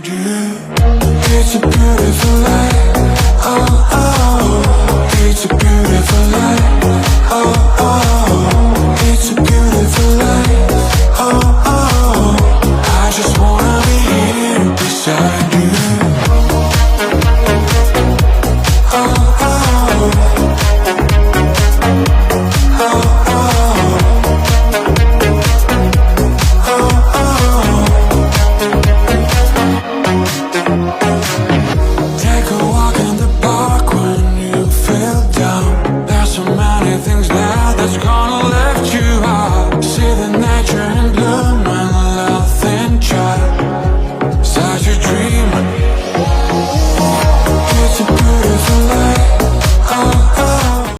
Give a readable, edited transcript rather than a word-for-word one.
beside you. It's a beautiful life. Oh, oh. It's a beautiful life. Oh, oh. It's a beautiful life. Oh, oh. I just wanna be here beside you. Oh, oh. Oh, oh. Take a walk in the park when you feel down. There's so many things there that's gonna let